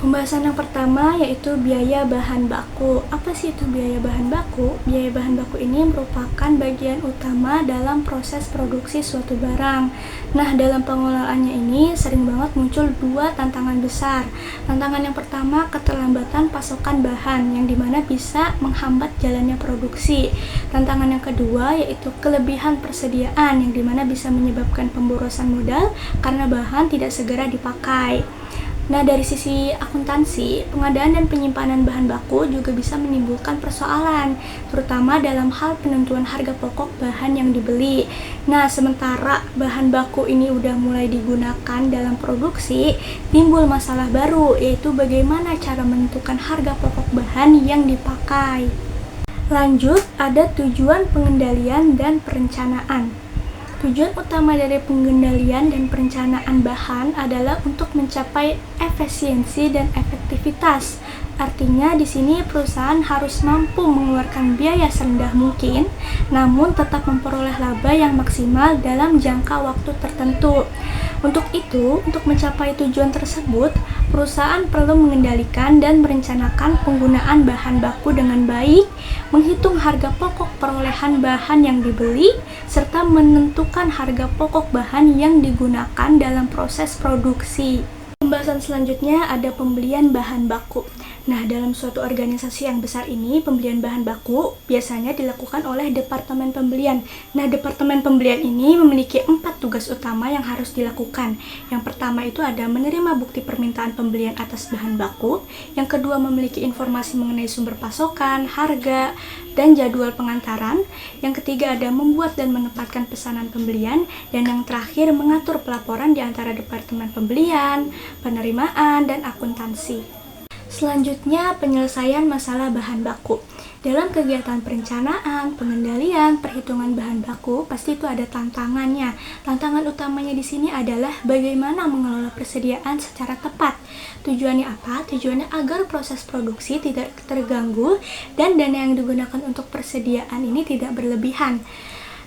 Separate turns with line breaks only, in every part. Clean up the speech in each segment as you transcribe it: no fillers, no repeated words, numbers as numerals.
Pembahasan yang pertama yaitu biaya bahan baku. Apa sih itu biaya bahan baku? Biaya bahan baku ini merupakan bagian utama dalam proses produksi suatu barang. Nah, dalam pengelolaannya ini sering banget muncul dua tantangan besar. Tantangan yang pertama, keterlambatan pasokan bahan, yang dimana bisa menghambat jalannya produksi. Tantangan yang kedua yaitu kelebihan persediaan, yang dimana bisa menyebabkan pemborosan modal karena bahan tidak segera dipakai. Nah, dari sisi akuntansi, pengadaan dan penyimpanan bahan baku juga bisa menimbulkan persoalan, terutama dalam hal penentuan harga pokok bahan yang dibeli. Nah, sementara bahan baku ini udah mulai digunakan dalam produksi, timbul masalah baru, yaitu bagaimana cara menentukan harga pokok bahan yang dipakai. Lanjut, ada tujuan pengendalian dan perencanaan. Tujuan utama dari pengendalian dan perencanaan bahan adalah untuk mencapai efisiensi dan efektivitas. Artinya di sini perusahaan harus mampu mengeluarkan biaya serendah mungkin, namun tetap memperoleh laba yang maksimal dalam jangka waktu tertentu. Untuk itu, untuk mencapai tujuan tersebut, perusahaan perlu mengendalikan dan merencanakan penggunaan bahan baku dengan baik, menghitung harga pokok perolehan bahan yang dibeli, serta menentukan harga pokok bahan yang digunakan dalam proses produksi. Pembahasan selanjutnya ada pembelian bahan baku. Nah, dalam suatu organisasi yang besar ini, pembelian bahan baku biasanya dilakukan oleh Departemen Pembelian. Nah, Departemen Pembelian ini memiliki 4 tugas utama yang harus dilakukan. Yang pertama itu ada menerima bukti permintaan pembelian atas bahan baku. Yang kedua, memiliki informasi mengenai sumber pasokan, harga, dan jadwal pengantaran. Yang ketiga ada membuat dan menempatkan pesanan pembelian. Dan yang terakhir, mengatur pelaporan di antara Departemen Pembelian, penerimaan, dan akuntansi. Selanjutnya, penyelesaian masalah bahan baku. Dalam kegiatan perencanaan, pengendalian, perhitungan bahan baku, pasti itu ada tantangannya. Tantangan utamanya di sini adalah bagaimana mengelola persediaan secara tepat. Tujuannya apa? Tujuannya agar proses produksi tidak terganggu dan dana yang digunakan untuk persediaan ini tidak berlebihan.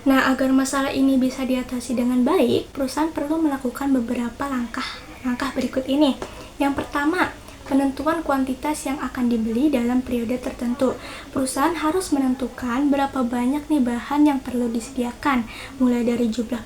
Nah, agar masalah ini bisa diatasi dengan baik, perusahaan perlu melakukan beberapa langkah berikut ini. Yang pertama, penentuan kuantitas yang akan dibeli dalam periode tertentu. Perusahaan harus menentukan berapa banyak nih bahan yang perlu disediakan, mulai dari jumlah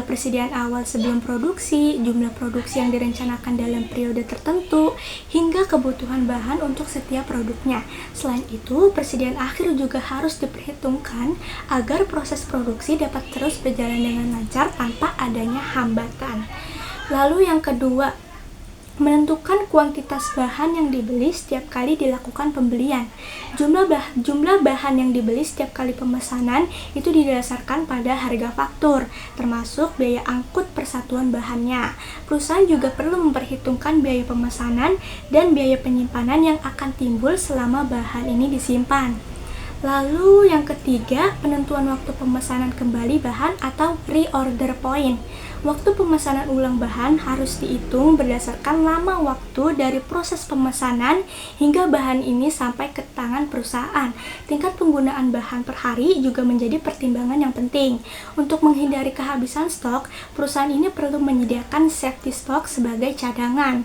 persediaan awal sebelum produksi, jumlah produksi yang direncanakan dalam periode tertentu, hingga kebutuhan bahan untuk setiap produknya. Selain itu, persediaan akhir juga harus diperhitungkan agar proses produksi dapat terus berjalan dengan lancar tanpa adanya hambatan. Lalu yang kedua, menentukan kuantitas bahan yang dibeli setiap kali dilakukan pembelian. Jumlah bahan yang dibeli setiap kali pemesanan itu didasarkan pada harga faktur, termasuk biaya angkut persatuan bahannya. Perusahaan juga perlu memperhitungkan biaya pemesanan dan biaya penyimpanan yang akan timbul selama bahan ini disimpan. Lalu yang ketiga, penentuan waktu pemesanan kembali bahan atau reorder point. Waktu pemesanan ulang bahan harus dihitung berdasarkan lama waktu dari proses pemesanan hingga bahan ini sampai ke tangan perusahaan. Tingkat penggunaan bahan per hari juga menjadi pertimbangan yang penting. Untuk menghindari kehabisan stok, perusahaan ini perlu menyediakan safety stock sebagai cadangan.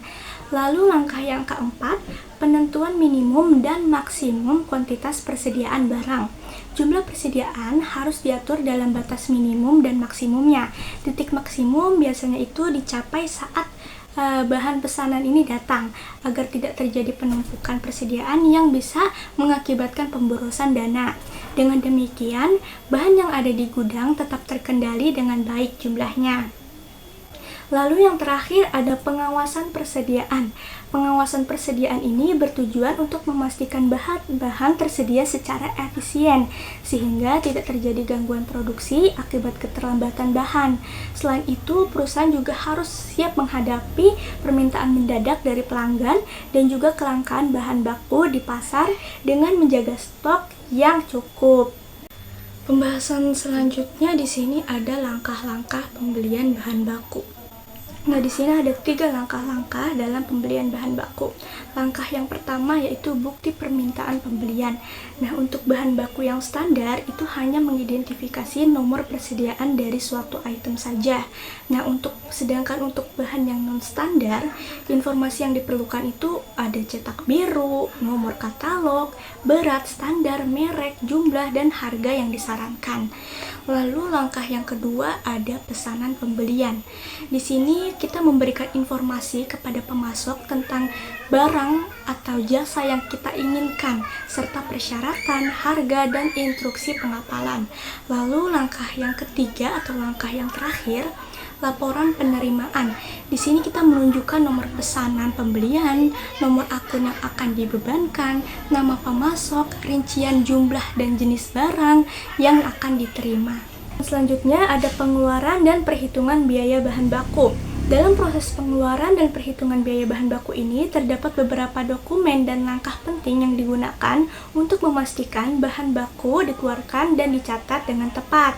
Lalu langkah yang keempat, penentuan minimum dan maksimum kuantitas persediaan barang. Jumlah persediaan harus diatur dalam batas minimum dan maksimumnya. Titik maksimum biasanya itu dicapai saat bahan pesanan ini datang, agar tidak terjadi penumpukan persediaan yang bisa mengakibatkan pemborosan dana. Dengan demikian, bahan yang ada di gudang tetap terkendali dengan baik jumlahnya. Lalu yang terakhir ada pengawasan persediaan. Pengawasan persediaan ini bertujuan untuk memastikan bahan tersedia secara efisien, sehingga tidak terjadi gangguan produksi akibat keterlambatan bahan. Selain itu, perusahaan juga harus siap menghadapi permintaan mendadak dari pelanggan dan juga kelangkaan bahan baku di pasar dengan menjaga stok yang cukup. Pembahasan selanjutnya di sini ada langkah-langkah pembelian bahan baku. Nah, di sini ada 3 langkah-langkah dalam pembelian bahan baku. Langkah yang pertama yaitu bukti permintaan pembelian. Nah, untuk bahan baku yang standar itu hanya mengidentifikasi nomor persediaan dari suatu item saja. Nah, sedangkan untuk bahan yang non standar, informasi yang diperlukan itu ada cetak biru, nomor katalog, berat standar, merek, jumlah, dan harga yang disarankan. Lalu langkah yang kedua ada pesanan pembelian. Di sini kita memberikan informasi kepada pemasok tentang barang atau jasa yang kita inginkan, serta persyaratan, harga, dan instruksi pengapalan. Lalu langkah yang ketiga atau langkah yang terakhir, laporan penerimaan. Di sini kita menunjukkan nomor pesanan pembelian, nomor akun yang akan dibebankan, nama pemasok, rincian jumlah dan jenis barang yang akan diterima. Selanjutnya ada pengeluaran dan perhitungan biaya bahan baku. Dalam proses pengeluaran dan perhitungan biaya bahan baku ini terdapat beberapa dokumen dan langkah penting yang digunakan untuk memastikan bahan baku dikeluarkan dan dicatat dengan tepat.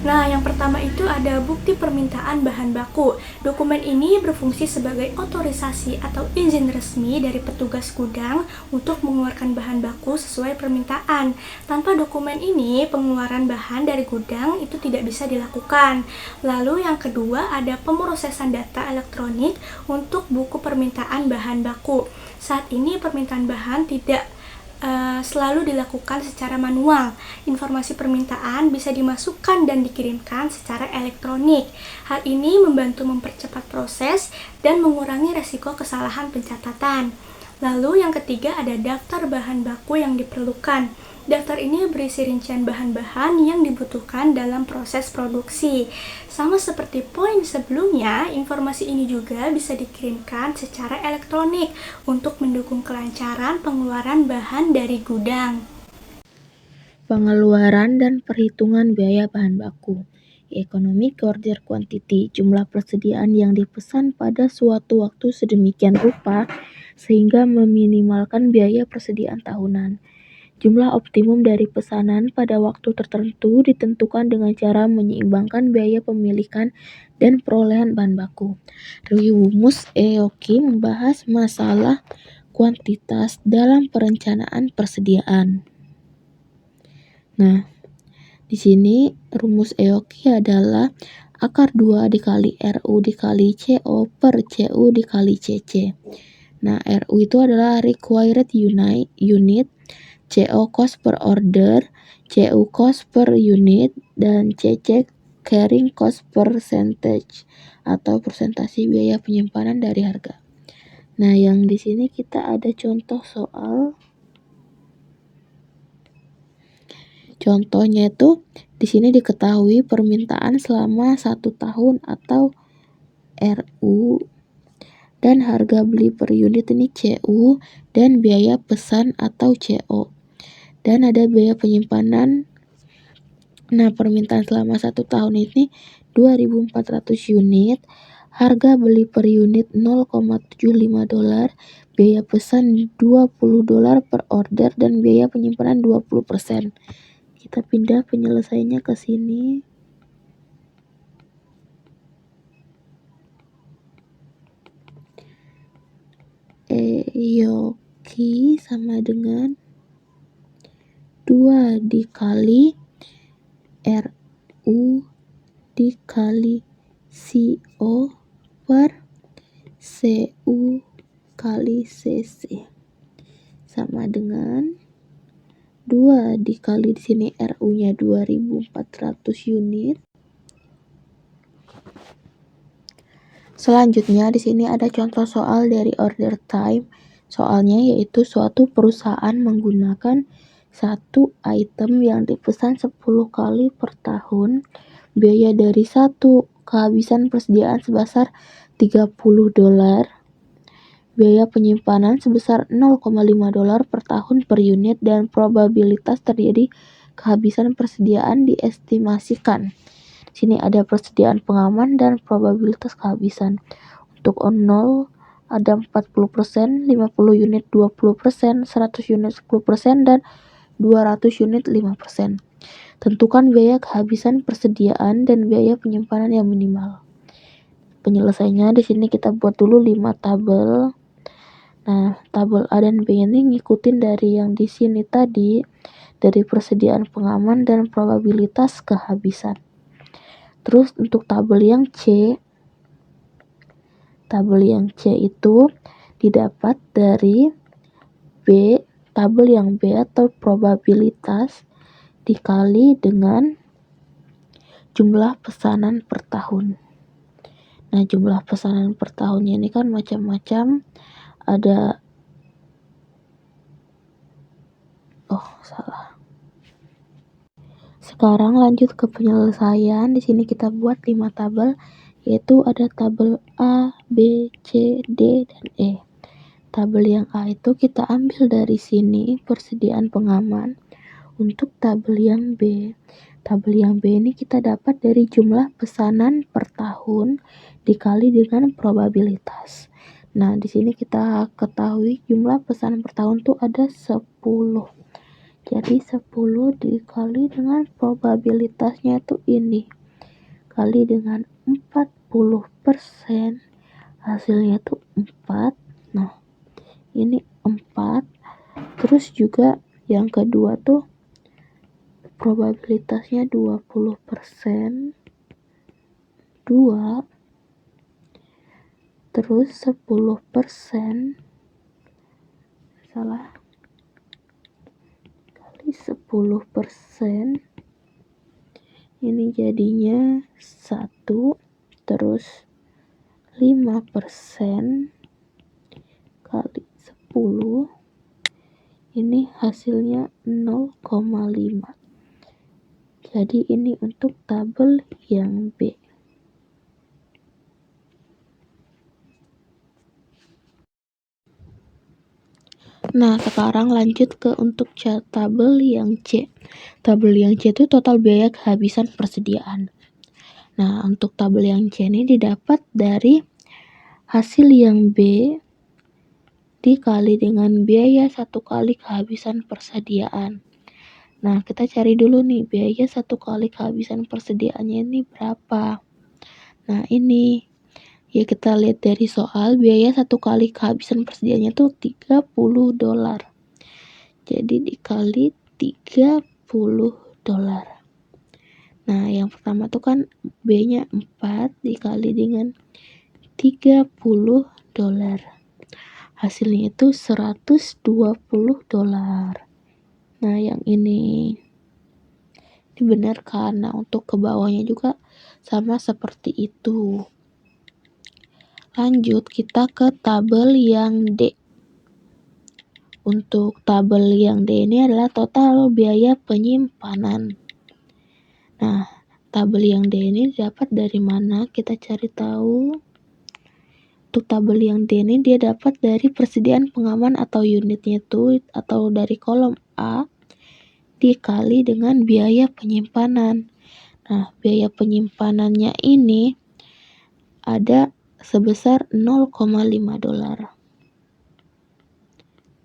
Nah, yang pertama itu ada bukti permintaan bahan baku. Dokumen ini berfungsi sebagai otorisasi atau izin resmi dari petugas gudang untuk mengeluarkan bahan baku sesuai permintaan. Tanpa dokumen ini, pengeluaran bahan dari gudang itu tidak bisa dilakukan. Lalu yang kedua ada pemrosesan data elektronik untuk buku permintaan bahan baku. Saat ini permintaan bahan tidak selalu dilakukan secara manual. Informasi permintaan bisa dimasukkan dan dikirimkan secara elektronik. Hal ini membantu mempercepat proses dan mengurangi resiko kesalahan pencatatan. Lalu yang ketiga ada daftar bahan baku yang diperlukan. Daftar ini berisi rincian bahan-bahan yang dibutuhkan dalam proses produksi. Sama seperti poin sebelumnya, informasi ini juga bisa dikirimkan secara elektronik untuk mendukung kelancaran pengeluaran bahan dari gudang.
Pengeluaran dan perhitungan biaya bahan baku. Economic order quantity, jumlah persediaan yang dipesan pada suatu waktu sedemikian rupa sehingga meminimalkan biaya persediaan tahunan. Jumlah optimum dari pesanan pada waktu tertentu ditentukan dengan cara menyeimbangkan biaya pemilikan dan perolehan bahan baku. Rumus EOQ membahas masalah kuantitas dalam perencanaan persediaan. Nah, di sini rumus EOQ adalah akar 2 dikali RU dikali CO per CU dikali CC. Nah, RU itu adalah required unit, CO cost per order, CU cost per unit, dan CC carrying cost percentage atau persentase biaya penyimpanan dari harga. Nah, yang di sini kita ada contoh soal. Contohnya itu di sini diketahui permintaan selama 1 tahun atau RU dan harga beli per unit ini CU dan biaya pesan atau CO. Dan ada biaya penyimpanan. Nah, permintaan selama 1 tahun ini 2.400 unit, harga beli per unit $0,75, biaya pesan $20 per order, dan biaya penyimpanan 20%. Kita pindah penyelesaiannya ke sini. EOQ sama dengan 2 dikali RU dikali CO per CU kali CC sama dengan 2 dikali di sini RU-nya 2.400 unit. Selanjutnya di sini ada contoh soal dari order time. Soalnya yaitu suatu perusahaan menggunakan satu item yang dipesan 10 kali per tahun. Biaya dari satu kehabisan persediaan sebesar $30. Biaya penyimpanan sebesar $0,5 per tahun per unit dan probabilitas terjadi kehabisan persediaan diestimasikan. Sini ada persediaan pengaman dan probabilitas kehabisan. Untuk on 0 ada 40%, 50 unit 20%, 100 unit 10%, dan 200 unit 5%. Tentukan biaya kehabisan persediaan dan biaya penyimpanan yang minimal. penyelesaiannya. Di sini kita buat dulu 5 tabel. Nah, tabel A dan B ini ngikutin dari yang di sini tadi, dari persediaan pengaman dan probabilitas kehabisan. Terus untuk tabel yang C itu didapat dari B, tabel yang B atau probabilitas dikali dengan jumlah pesanan per tahun. Nah, jumlah pesanan per tahunnya ini kan macam-macam. Ada Sekarang lanjut ke penyelesaian. Di sini kita buat 5 tabel, yaitu ada tabel A, B, C, D, dan E. Tabel yang A itu kita ambil dari sini persediaan pengaman. Untuk tabel yang B ini kita dapat dari jumlah pesanan per tahun dikali dengan probabilitas. Nah, di sini kita ketahui jumlah pesanan per tahun tuh ada 10. Jadi 10 dikali dengan probabilitasnya itu ini, kali dengan 40%, hasilnya tuh 4. Nah, ini 4. Terus juga yang kedua tuh probabilitasnya 20%, 2. Terus 10%, kali 10%, ini jadinya 1. Terus 5% kali 10, ini hasilnya 0,5. Jadi ini untuk tabel yang B. Nah, sekarang lanjut ke untuk tabel yang C. Tabel yang C itu total biaya kehabisan persediaan. Nah, untuk tabel yang C ini didapat dari hasil yang B dikali dengan biaya 1 kali kehabisan persediaan. Nah, kita cari dulu nih biaya 1 kali kehabisan persediaannya ini berapa. Nah, ini ya kita lihat dari soal, biaya 1 kali kehabisan persediaannya tuh $30. Jadi dikali $30. Nah, yang pertama tuh kan B-nya 4 dikali dengan $30. Hasilnya itu $120. Nah, yang ini benar kan? Nah, untuk ke bawahnya juga sama seperti itu. Lanjut kita ke tabel yang D. Untuk tabel yang D ini adalah total biaya penyimpanan. Nah, tabel yang D ini dapat dari mana? Kita cari tahu. Untuk tabel yang D ini dia dapat dari persediaan pengaman atau unitnya itu, atau dari kolom A dikali dengan biaya penyimpanan. Nah, biaya penyimpanannya ini ada sebesar $0,5.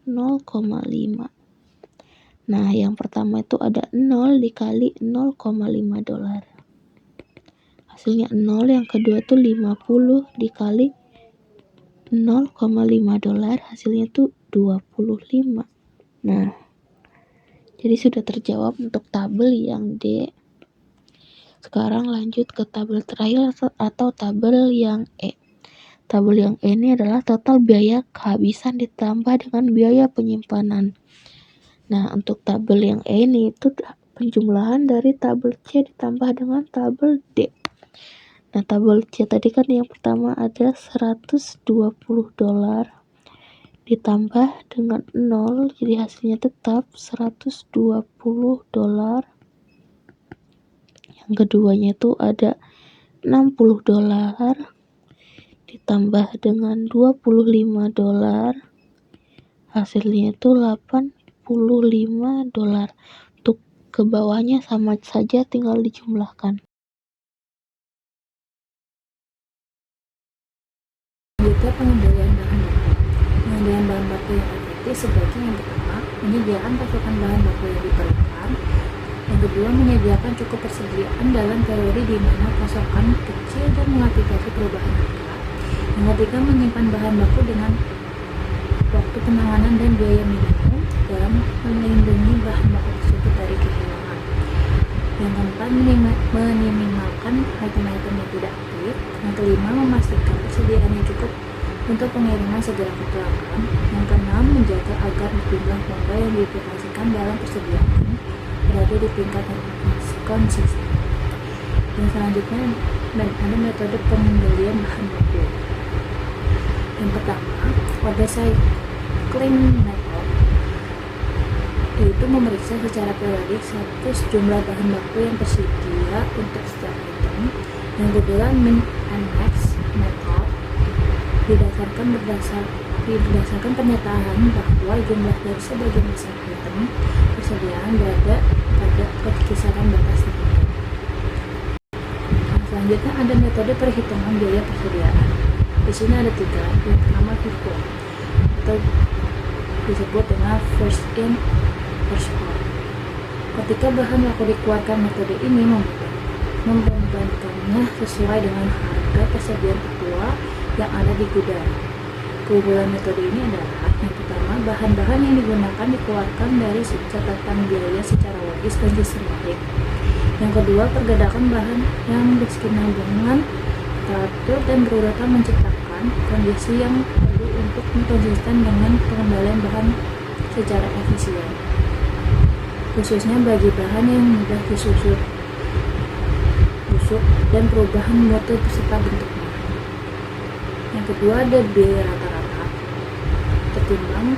0,5. Nah, yang pertama itu ada 0 dikali $0,5. Hasilnya 0. Yang kedua itu 50 dikali $0,5. Hasilnya itu 25. Nah, jadi sudah terjawab untuk tabel yang D. Sekarang lanjut ke tabel terakhir atau tabel yang E. Tabel yang E ini adalah total biaya kehabisan ditambah dengan biaya penyimpanan. Nah, untuk tabel yang E ini itu penjumlahan dari tabel C ditambah dengan tabel D. Nah, tabel C tadi kan yang pertama ada $120 ditambah dengan 0, jadi hasilnya tetap $120. Yang keduanya itu ada $60 ditambah dengan $25, hasilnya itu $85. Untuk ke bawahnya sama saja, tinggal dijumlahkan.
Selanjutnya pengendalian bahan baku. Pengendalian bahan baku yang efektif sebaiknya yang pertama, menyediakan pasokan bahan baku yang diperlukan, Yang kedua, menyediakan cukup persediaan dalam teori di mana pasokan kecil dan mengantisipasi perubahan harga. Yang ketiga, menyimpan bahan baku dengan waktu penanganan dan biaya minimum dalam melindungi bahan baku tersebut dari kehilangan. Yang keempat, meminimalkan item-item yang tidak aktif. Yang kelima, memastikan persediaannya cukup untuk pengiriman segera ke pelanggan. Yang keenam, menjaga agar jumlah modal yang diaplikasikan dalam persediaan berada di tingkat yang konsisten. Yang selanjutnya, ada metode pengembalian bahan baku. Yang pertama, order cycling method, yaitu memeriksa secara periodik jumlah bahan baku yang tersedia untuk setiap item. Yang kedua, min and max method, berdasarkan pernyataan bahwa jumlah dari sebagian besar item persediaan berada pada kisaran batas tertentu. Selanjutnya ada metode perhitungan biaya persediaan. Di sini ada 3. Yang pertama, FIFO, atau disebut dengan first in first out. Ketika bahan baku dikeluarkan, metode ini membandingkannya sesuai dengan harga persediaan tertua yang ada di gudang. Keunggulan metode ini adalah yang pertama, bahan-bahan yang digunakan dikeluarkan dari catatan biaya secara logis dan sistematik. Yang kedua, pergerakan bahan yang berkesinambungan, teratur dan berurutan menciptakan kondisi yang perlu untuk konsisten dengan pengembalian bahan secara efisien, khususnya bagi bahan yang mudah busuk dan perubahan mutu beserta bentuknya. Yang kedua, ada biaya rata-rata tertimbang.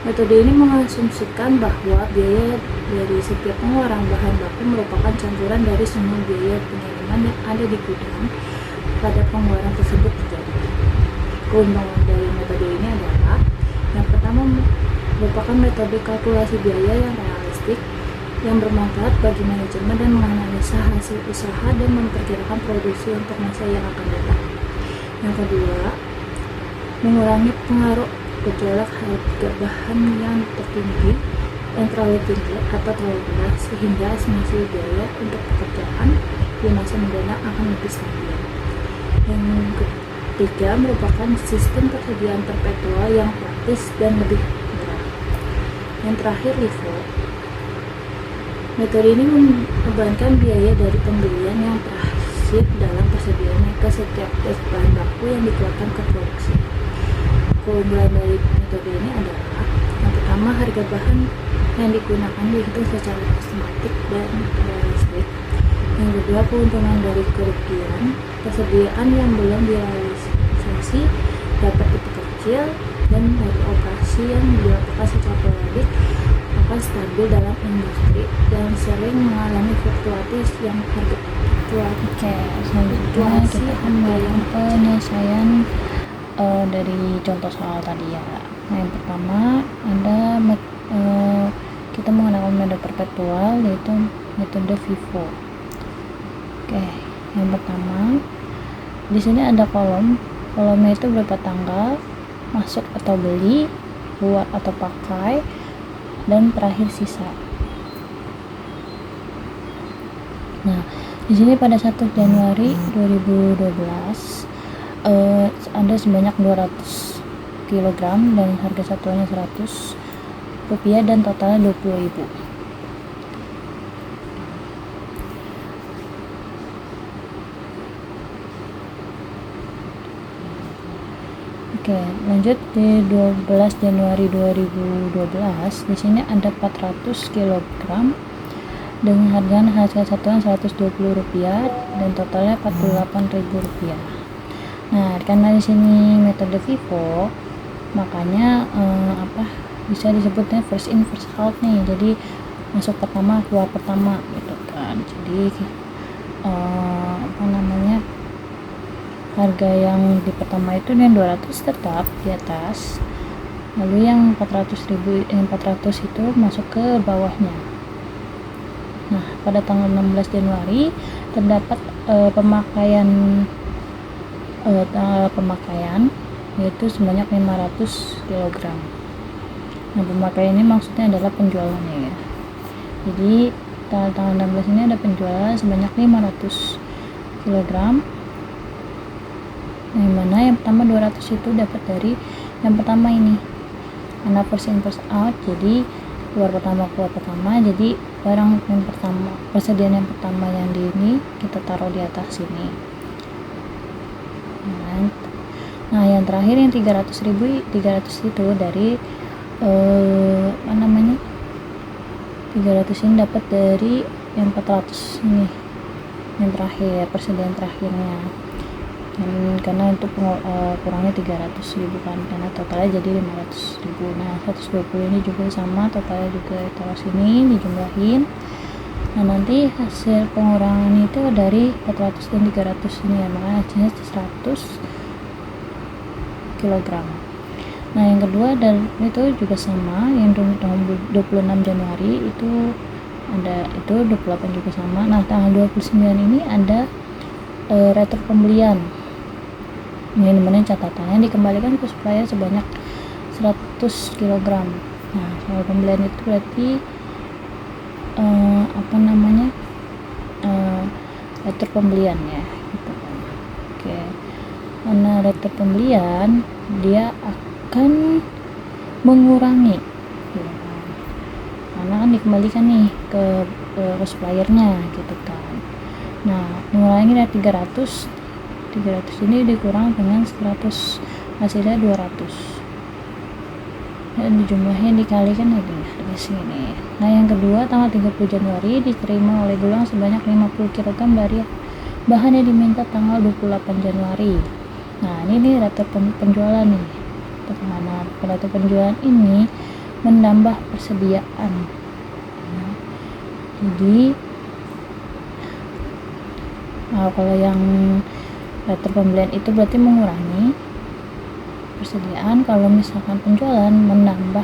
Metode ini mengasumsikan bahwa biaya dari setiap pengeluaran bahan baku merupakan campuran dari semua biaya pengiriman yang ada di gudang pada pengeluaran tersebut terjadi. Keuntungan dari metode ini adalah yang pertama, merupakan metode kalkulasi biaya yang realistik yang bermanfaat bagi manajemen dan menganalisa hasil usaha dan memperkirakan produksi untuk masa yang akan datang. Yang kedua, mengurangi pengaruh gejolak harga bahan yang terlalu tinggi atau terlalu rendah, sehingga estimasi biaya untuk pekerjaan di masa mendatang akan lebih stabil. Yang ketiga, merupakan sistem persediaan perpetual yang praktis dan lebih murah. Yang terakhir, LIFO. Metode ini membebankan biaya dari pembelian yang terakhir dalam persediaannya ke setiap bahan baku yang dikeluarkan ke produksi. Keunggulan dari metode ini adalah yang pertama, harga bahan yang digunakan dihitung secara sistematik dan realistik. Yang kedua, keuntungan dari kerugian persediaan yang belum direalisasi dapat diperkecil, dan dari operasi yang dilakukan secara periodik akan stabil dalam industri dan sering mengalami fluktuatif yang harga
Oke, selanjutnya kita akan melakukan penyelesaian dari contoh soal tadi ya. Nah, yang pertama ada kita menggunakan metode perpetual, yaitu metode FIFO. Oke, yang pertama di sini ada kolomnya itu berupa tanggal masuk atau beli, buat atau pakai, dan terakhir sisa. Nah, di sini pada 1 Januari 2012 ada sebanyak 200 kg dan harga satuannya 100 rupiah dan totalnya 20.000. Oke, lanjut di 12 Januari 2012 di sini ada 400 kg dengan harga satuan Rp120 dan totalnya Rp48.000. Nah, karena di sini metode FIFO, makanya bisa disebutnya first in first out nih. Jadi masuk pertama keluar pertama gitu kan. Jadi harga yang di pertama itu yang 200 tetap di atas, lalu yang 400 itu masuk ke bawahnya. Nah, pada tanggal 16 Januari terdapat pemakaian yaitu sebanyak 500 kg. Nah, pemakaian ini maksudnya adalah penjualannya ya. Jadi
tanggal 16 ini ada penjualan sebanyak 500 kg, yang mana yang pertama 200 itu dapat dari yang pertama ini, karena first in first out, jadi keluar pertama, jadi barang yang pertama, persediaan yang pertama yang di ini kita taruh di atas sini. Nah yang terakhir yang 300 itu dari 300 ini dapat dari yang 400 ini, yang terakhir, persediaan terakhirnya. Dan karena untuk kurangnya 300.000 kan, karena totalnya jadi 500.000. Nah 120 ini juga sama, totalnya juga taruh sini, dijumlahin. Nah nanti hasil pengurangan itu dari 400 dan 300 ini ya, makanya hasilnya 100 kg. Nah yang kedua, dan itu juga sama, yang tanggal 26 Januari itu ada, itu 28 juga sama. Nah tanggal 29 ini ada retur pembelian. Ini namanya catatannya, dikembalikan ke supplier sebanyak 100 kg. Nah soal pembelian itu berarti retur pembelian ya gitu kan. Oke, karena retur pembelian dia akan mengurangi ya kan, karena kan dikembalikan nih ke suppliernya gitu kan. Nah mengurangi dari 300 ini dikurang dengan 100, hasilnya 200, dan dijumlahin dikalikan ya di sini. Nah yang kedua tanggal 30 Januari diterima oleh Gulang sebanyak 50 kg dari bahan yang diminta tanggal 28 Januari. Nah ini retur penjualan nih. Nah retur penjualan ini menambah persediaan. Nah, jadi kalau yang retur pembelian itu berarti mengurangi persediaan, kalau misalkan penjualan menambah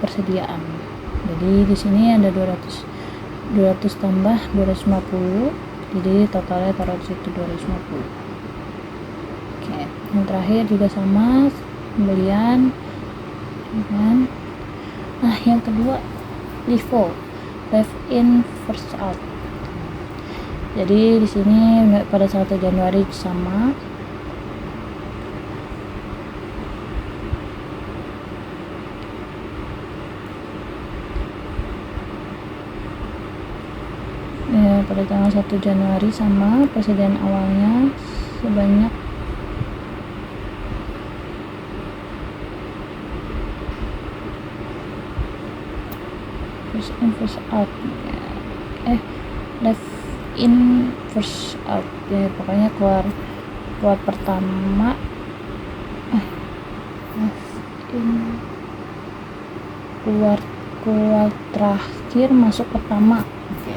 persediaan. Jadi di sini ada 200 tambah 250, jadi totalnya taruh di situ 250. Oke, yang terakhir juga sama, pembelian kan. Nah yang kedua LIFO, left in first out. Jadi di sini pada 1 Januari sama, ya, pada tanggal 1 Januari sama, persediaan awalnya sebanyak first in first out, left in first out ya, pokoknya keluar pertama, keluar terakhir, masuk pertama. Oke.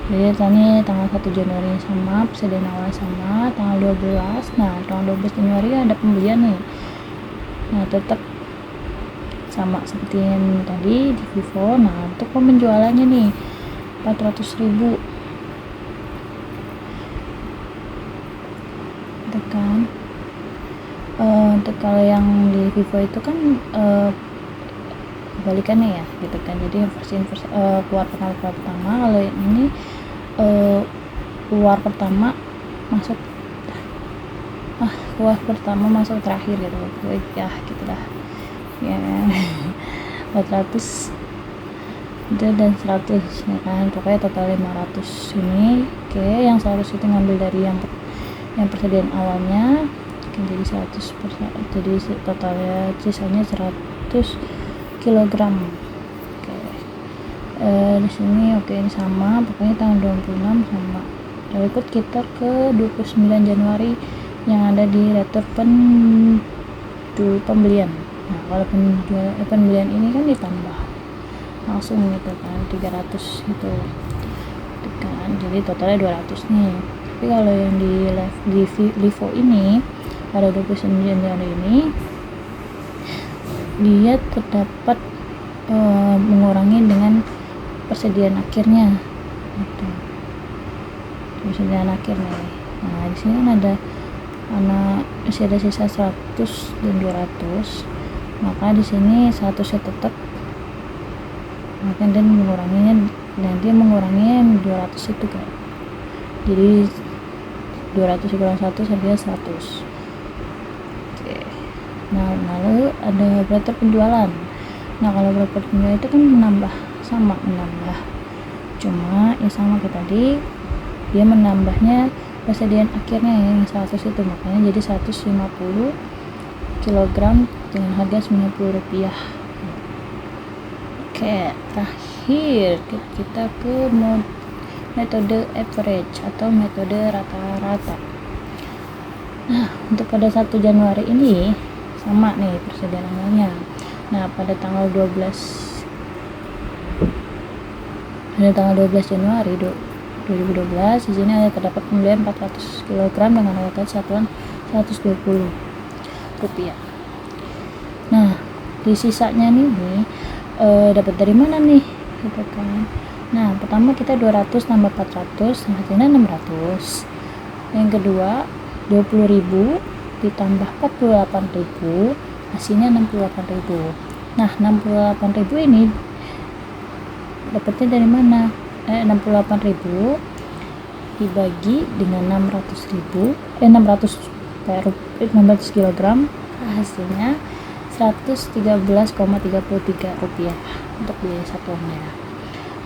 Jadi tadi tanggal 1 Januari sama, persediaan awal sama, tanggal 12. Nah tanggal 12 Januari ada pembelian nih. Nah tetap sama seperti yang tadi di Vivo. Nah untuk penjualannya nih 400.000 kan. Untuk kalau yang di Vivo itu kan kebalikannya ya gitu kan, jadi keluar pertama, kalau yang ini keluar pertama masuk terakhir gitu ya, gitu lah ya. 400 itu dan 100 ya kan, pokoknya total 500 ini. Oke, yang 100 itu ngambil dari yang persediaan awalnya, jadi 100%, jadi totalnya sisanya 100 kg. Oke. Di sini oke, ini sama, pokoknya tanggal 26 sama. Berikut kita ke 29 Januari yang ada di retur pembelian. Nah kalau pembelian ini kan ditambah langsung gitu kan, 300 gitu kan, jadi totalnya 200 nih. Tapi kalau yang di LIFO ini pada 29 Januari ini dia terdapat mengurangi dengan persediaan akhirnya gitu. Persediaan akhir nih. Nah di sini kan masih ada sisa 100 dan 200, maka di sini 100 tetap Makanya dan menguranginya, dan dia menguranginya yang 200 itu kan, jadi 200 kurang 1 harganya 100. Oke. Nah, lalu ada operator penjualan. Nah, kalau operator penjualan itu kan menambah, cuma ya sama kayak tadi, dia menambahnya persediaan akhirnya yang 100 itu, makanya jadi 150 kg dengan harga Rp90. Oke, terakhir kita ke metode average atau metode rata-rata. Nah, untuk pada 1 Januari ini sama nih persediaan awalnya. Nah, pada tanggal 12 Januari 2012 di sini ada terdapat pembelian 400 kg dengan harga satuan Rp120. Nah, di sisanya nih dapat dari mana nih gitu kan. Nah, pertama kita 200 tambah 400 hasilnya 600. Yang kedua 20.000 ditambah 48.000 hasilnya 68.000. Nah, 68.000 ini dapatnya dari mana? 68.000 dibagi dengan 600 kg hasilnya Rp113,33 untuk biaya satuannya.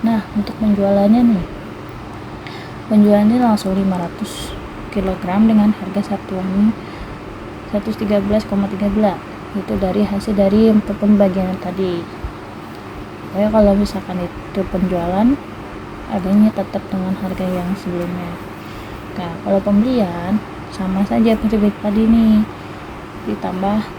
Nah, untuk penjualannya langsung 500 kg dengan harga satuan 113,13, itu dari hasil dari pembagian tadi. Pokoknya kalau misalkan itu penjualan harganya tetap dengan harga yang sebelumnya. Nah, kalau pembelian sama saja seperti tadi nih, ditambah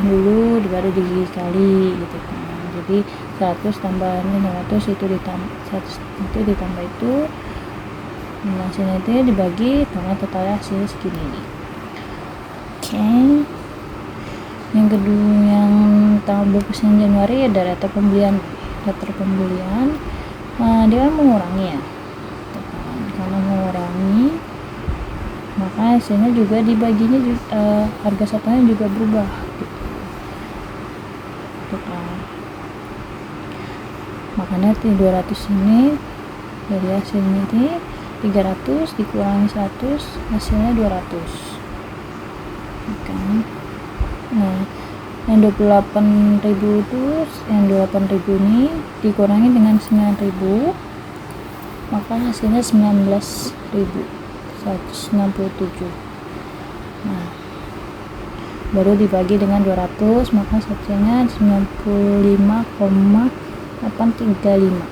dulu baru dikali gitu kan. Jadi 100 tambah 500 itu ditambah 100 itu ditambah itu, hasilnya itu dibagi dengan total hasil segini. Oke. Yang kedua, yang tanggal 29 Januari ada daftar pembelian. Nah, dia kan mengurangi ya, karena mengurangi maka hasilnya juga dibaginya harga satunya juga berubah gitu. Makanya 200 ini dari hasilnya ini 300 dikurangi 100 hasilnya 200 kan. Nah, yang 28.000 itu, yang 28.000 ini dikurangi dengan 9.000 maka hasilnya 19.167. Nah, baru dibagi dengan 200 maka hasilnya 95,835.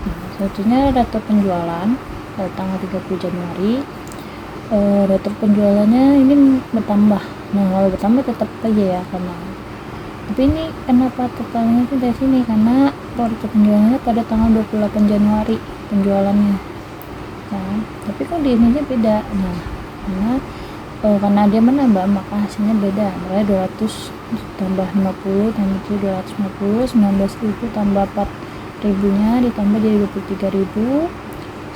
Nah, selanjutnya data penjualan pada tanggal 30 Januari. Data penjualannya ini bertambah. Nah, kalau bertambah tetap aja ya, karena tapi ini kenapa totalnya itu dari sini, karena data penjualannya pada tanggal 28 Januari penjualannya kan, tapi kok di ininya beda. Nah, karena dia menambah maka hasilnya beda, makanya 200 tambah 50 tambah 250, 19.000 tambah 4.000 nya ditambah jadi 23.000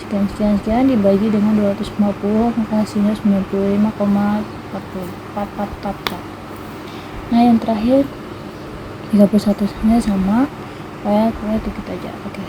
sekian dibagi dengan 250 maka hasilnya 95,44. Nah, yang terakhir 31 nya sama kayak itu kita aja. Oke.